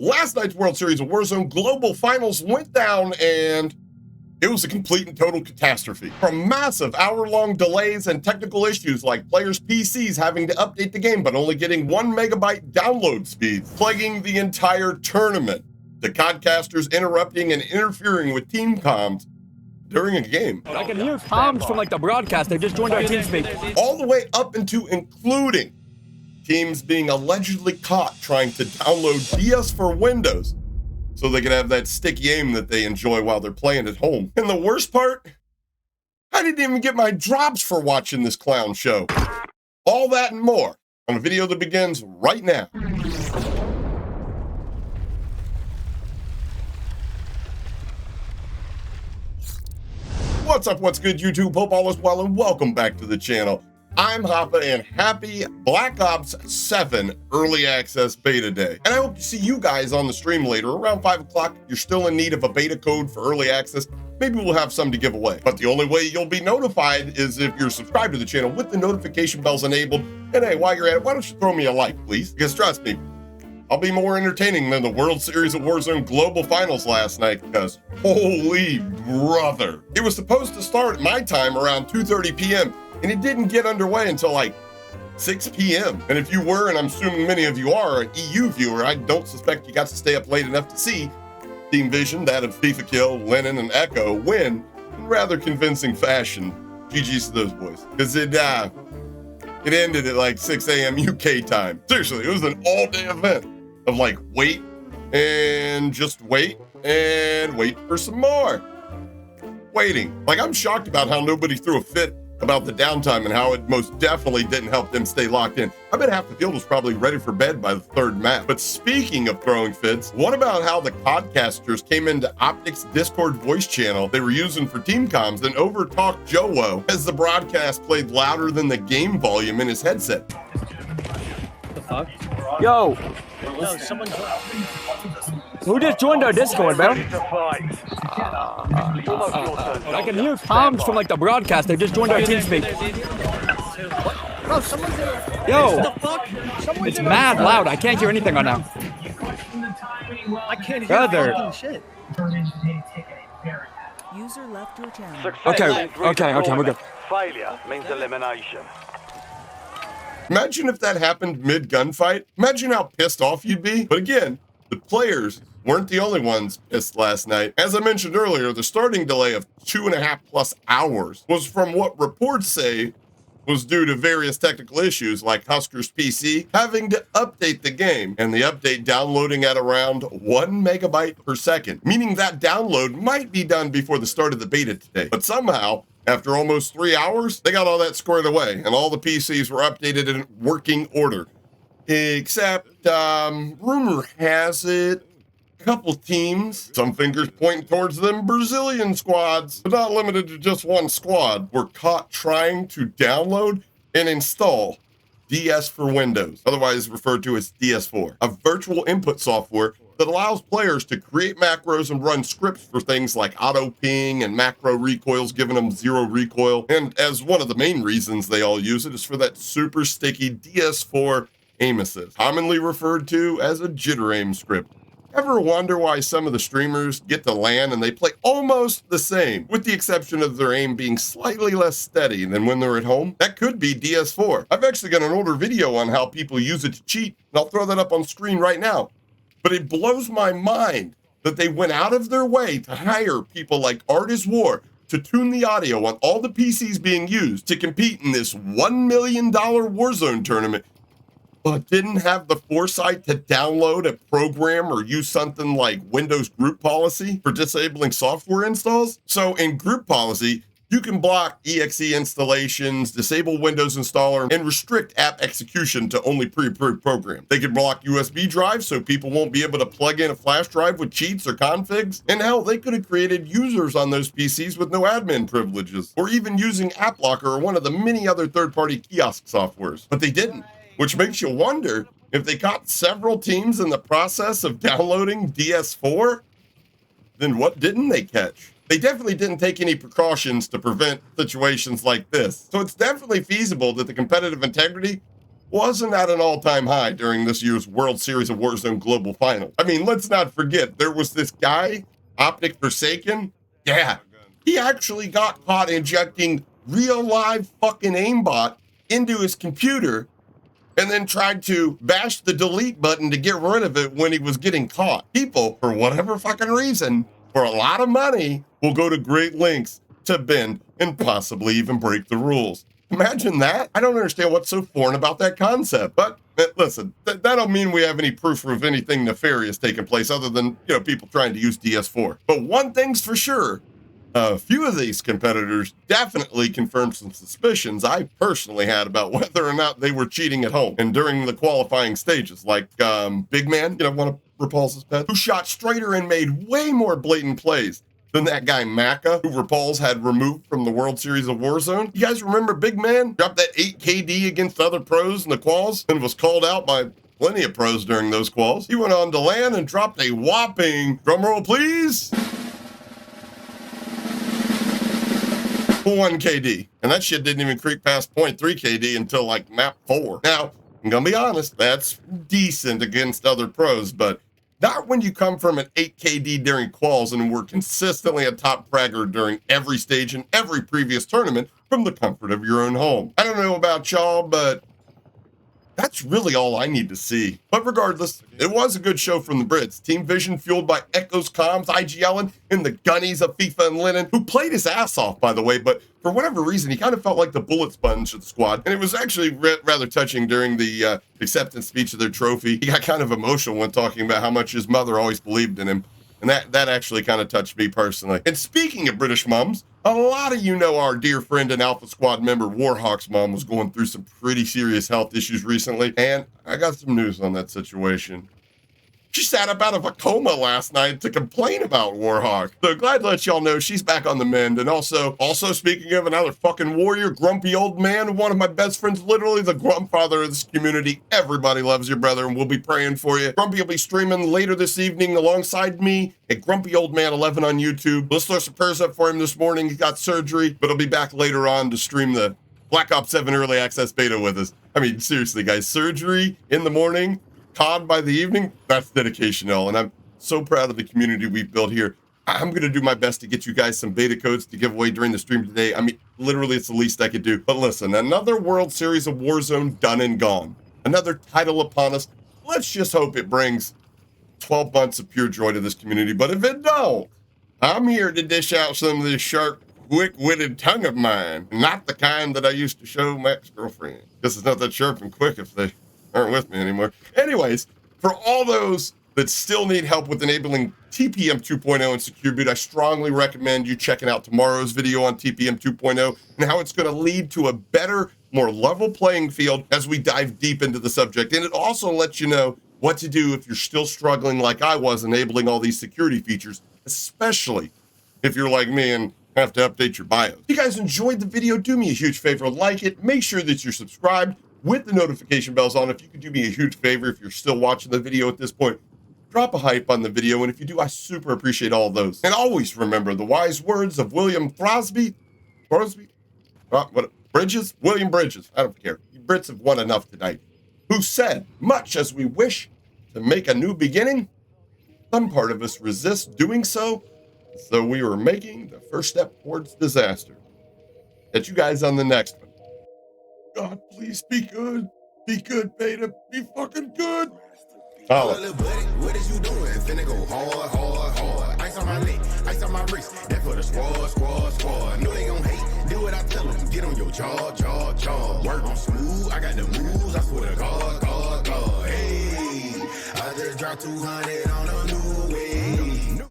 Last night's World Series of Warzone Global Finals went down, and it was a complete and total catastrophe. From massive hour-long delays and technical issues like players' PCs having to update the game but only getting 1 megabyte download speeds, plaguing the entire tournament, to podcasters interrupting and interfering with team comms during a game. I can hear comms from the broadcast. They just joined our team speak. All the way up into including teams being allegedly caught trying to download DS for Windows so they can have that sticky aim that they enjoy while they're playing at home. And the worst part, I didn't even get my drops for watching this clown show. All that and more on a video that begins right now. What's up, what's good, YouTube? Hope all is well and welcome back to the channel. I'm Hoppa and happy Black Ops 7 Early Access Beta Day. And I hope to see you guys on the stream later, around 5 o'clock. If you're still in need of a beta code for early access, maybe we'll have some to give away. But the only way you'll be notified is if you're subscribed to the channel with the notification bells enabled. And hey, while you're at it, why don't you throw me a like, please? Because trust me, I'll be more entertaining than the World Series of Warzone Global Finals last night, because holy brother. It was supposed to start at my time around 2:30 p.m., and it didn't get underway until like 6 p.m. And if you were, and I'm assuming many of you are, an EU viewer, I don't suspect you got to stay up late enough to see Team Vision, that of FIFA Kill, Lennon, and Echo, win in rather convincing fashion. GG's to those boys. Because it ended at like 6 a.m. UK time. Seriously, it was an all-day event of like wait and just wait and wait for some more. Waiting. Like, I'm shocked about how nobody threw a fit about the downtime and how it most definitely didn't help them stay locked in. I bet half the field was probably ready for bed by the third map. But speaking of throwing fits, what about how the podcasters came into Optic's Discord voice channel they were using for team comms and overtalked Joe as the broadcast played louder than the game volume in his headset? The fuck? Yo! No, someone Who just joined our Discord, bro? I can hear comms from the broadcast. They just joined our team speak. Bro, someone's in there. Yo! What the fuck? It's mad loud. I can't hear anything right now. I can't hear Brother. fucking shit. User left your channel. Okay, we're good. Failure means elimination. Imagine if that happened mid-gunfight. Imagine how pissed off you'd be. But again, the players weren't the only ones pissed last night. As I mentioned earlier, the starting delay of 2.5+ hours was from what reports say was due to various technical issues like Husker's PC having to update the game and the update downloading at around 1 megabyte per second, meaning that download might be done before the start of the beta today. But somehow, after almost 3 hours, they got all that squared away and all the PCs were updated in working order. Except, rumor has it, a couple teams, some fingers pointing towards them Brazilian squads, but not limited to just one squad, were caught trying to download and install DS for Windows, otherwise referred to as DS4, a virtual input software that allows players to create macros and run scripts for things like auto ping and macro recoils, giving them 0 recoil. And as one of the main reasons they all use it is for that super sticky DS4 aim assist, commonly referred to as a jitter aim script. Ever wonder why some of the streamers get to LAN and they play almost the same, with the exception of their aim being slightly less steady than when they're at home? That could be DS4. I've actually got an older video on how people use it to cheat, and I'll throw that up on screen right now. But it blows my mind that they went out of their way to hire people like Art is War to tune the audio on all the PCs being used to compete in this $1 million Warzone tournament, but didn't have the foresight to download a program or use something like Windows Group Policy for disabling software installs. So in Group Policy, you can block exe installations, disable Windows installer, and restrict app execution to only pre-approved programs. They can block USB drives so people won't be able to plug in a flash drive with cheats or configs. And hell, they could have created users on those PCs with no admin privileges, or even using AppLocker or one of the many other third-party kiosk softwares. But they didn't, which makes you wonder if they caught several teams in the process of downloading DS4, then what didn't they catch? They definitely didn't take any precautions to prevent situations like this. So it's definitely feasible that the competitive integrity wasn't at an all-time high during this year's World Series of Warzone Global Finals. I mean, let's not forget, there was this guy, Optic Forsaken. Yeah, he actually got caught injecting real live fucking aimbot into his computer and then tried to bash the delete button to get rid of it when he was getting caught. People, for whatever fucking reason, for a lot of money, will go to great lengths to bend and possibly even break the rules. Imagine that. I don't understand what's so foreign about that concept. But listen, that don't mean we have any proof of anything nefarious taking place other than, people trying to use DS4. But one thing's for sure, a few of these competitors definitely confirmed some suspicions I personally had about whether or not they were cheating at home and during the qualifying stages, like Big Man, one of Repulse's pets, who shot straighter and made way more blatant plays than that guy Maka, who Repulse had removed from the World Series of Warzone. You guys remember Big Man? Dropped that 8 KD against other pros in the quals and was called out by plenty of pros during those quals. He went on to land and dropped a whopping, drumroll please, 1 KD. And that shit didn't even creep past 0.3 KD until like map 4. Now, I'm gonna be honest, that's decent against other pros, but not when you come from an 8 KD during quals and were consistently a top fragger during every stage in every previous tournament from the comfort of your own home. I don't know about y'all, but that's really all I need to see. But regardless, it was a good show from the Brits. Team Vision fueled by Echo's comms, IG Ellen, and the gunnies of FIFA and Lennon, who played his ass off, by the way, but for whatever reason, he kind of felt like the bullet sponge of the squad. And it was actually rather touching during the acceptance speech of their trophy. He got kind of emotional when talking about how much his mother always believed in him. And that actually kind of touched me personally. And speaking of British mums, a lot of you know our dear friend and Alpha Squad member Warhawk's mom was going through some pretty serious health issues recently, and I got some news on that situation. She sat up out of a coma last night to complain about Warhawk. So glad to let y'all know she's back on the mend. And also speaking of another fucking warrior, grumpy old man, one of my best friends, literally the grumpfather of this community. Everybody loves your brother and we'll be praying for you. Grumpy will be streaming later this evening alongside me at Grumpy Old Man 11 on YouTube. Let's throw some prayers up for him this morning. He got surgery, but he'll be back later on to stream the Black Ops 7 Early Access Beta with us. I mean, seriously, guys, surgery in the morning, COD by the evening, that's dedication, and I'm so proud of the community we've built here. I'm going to do my best to get you guys some beta codes to give away during the stream today. I mean, literally, it's the least I could do. But listen, another World Series of Warzone done and gone. Another title upon us. Let's just hope it brings 12 months of pure joy to this community. But if it don't, I'm here to dish out some of this sharp, quick-witted tongue of mine. Not the kind that I used to show my ex-girlfriend. This is not that sharp and quick if they aren't with me anymore. Anyways, for all those that still need help with enabling TPM 2.0 and Secure Boot, I strongly recommend you checking out tomorrow's video on TPM 2.0 and how it's going to lead to a better, more level playing field as we dive deep into the subject. And it also lets you know what to do if you're still struggling like I was enabling all these security features, especially if you're like me and have to update your BIOS. If you guys enjoyed the video, do me a huge favor, like it, make sure that you're subscribed with the notification bells on. If you could do me a huge favor, if you're still watching the video at this point, drop a hype on the video, and if you do, I super appreciate all of those. And always remember the wise words of William Bridges? William Bridges, I don't care. You Brits have won enough tonight. Who said, much as we wish to make a new beginning, some part of us resists doing so, as though we were making the first step towards disaster. Catch you guys on the next one. God, please be good. Be good, beta. Be fucking good. Little buddy, what is you doing? Finna go hard, hard, hard. Ice on my neck, ice on my wrist. That for the squad. Know they gon' hate. Do what I tell them. Get on your jaw. Work on smooth. I got the moves. I swear to God. Hey, I just dropped 200 on the